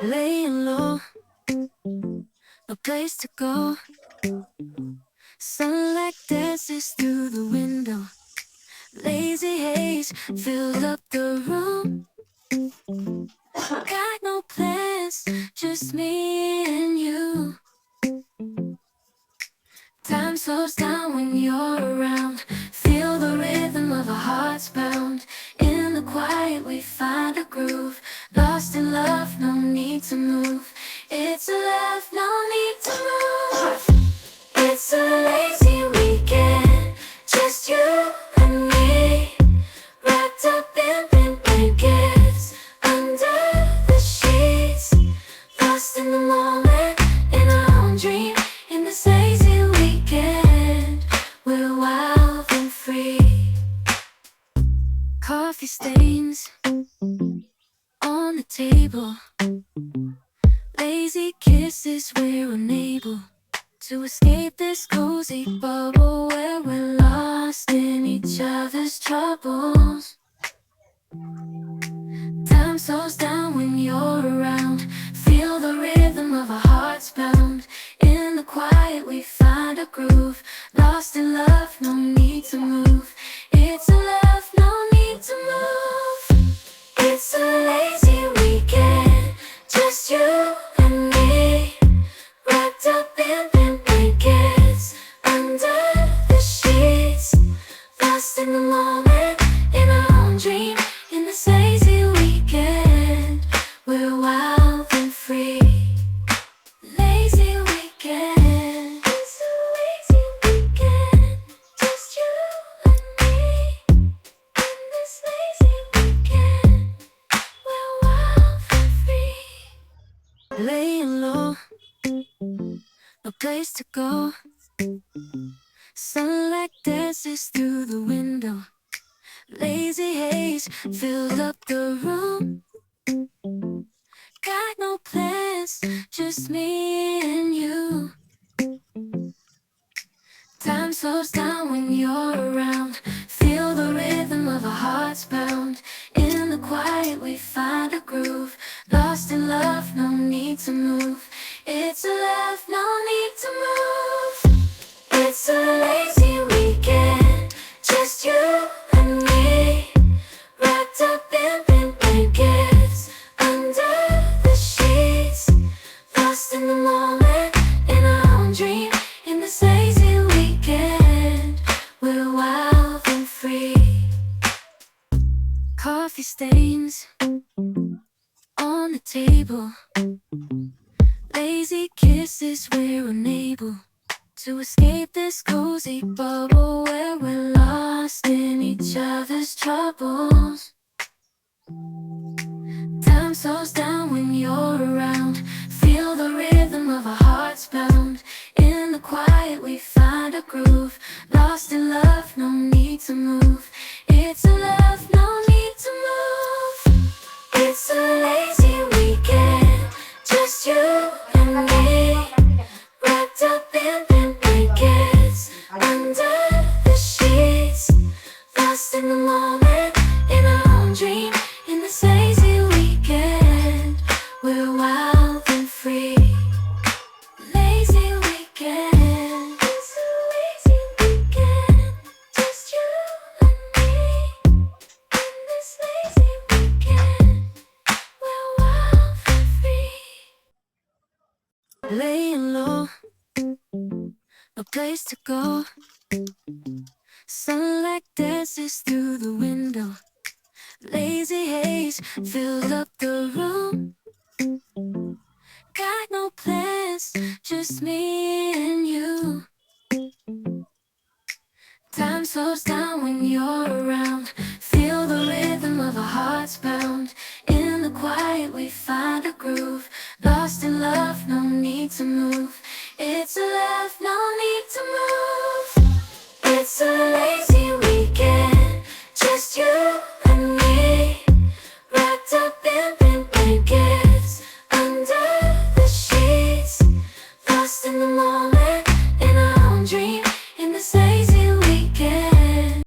Laying low, no place to go. Sunlight dances through the window. Lazy haze filled up the room. Got no plans, just me and you. Time slows down when you're around. Feel the rhythm of our hearts bound. In the quiet we find a groove. Lost in love, no need to move. It's a love, no need to move. It's a lazy weekend, just you and me. Wrapped up in pink blankets, under the sheets. Lost in the moment, in our own dream. In this lazy weekend, we're wild and free. Coffee stains on the table. Lazy kisses, we're unable to escape this cozy bubble where we're lost in each other's troubles. Time slows down when you're around. Feel the rhythm of our hearts bound. In the quiet we find a groove. Lost in love, no need to move. It's a love, no need to move. It's a lazy weekend, just you and me. Wrapped up in pink blankets, under the sheets. Lost in the moment, in our own dream. In this lazy weekend, we're wild and free. Lazy weekend, it's a lazy weekend, just you and me. In this lazy weekend, we're wild and free. Laying low, no place to go. Sunlight dances through the window. Lazy haze filled up the room. Got no plans, just me and you. Time slows down when you're around. Feel the rhythm of our hearts bound. In the quiet we find a groove. Lost in love, no need to move. It's a love, no need to move. It's a lazy weekend, just you and me. Wrapped up in pink blankets, under the sheets. Lost in the moment, in our own dream. In this lazy weekend, we're wild and free. Coffee stains on the table. Lazy kisses, we're unable to escape this cozy bubble where we're lost in each other's troubles. Time slows down when you're around. Feel the rhythm of our hearts bound. In the quiet we find a groove. Lost in love, no need to move. It's a love, no need to move. It's a lazy weekend, just you and me. Wrapped up in pink blankets, under the sheets. Lost in the moment, in our own dream. In this lazy weekend, we're wild and free. Lazy weekend, it's a lazy weekend, just you and me. In this lazy weekend, we're wild and free. Laying low, no place to go. Sunlight dances through the window. Lazy haze filled up the room. Got no plans, just me and you. Time slows down when you're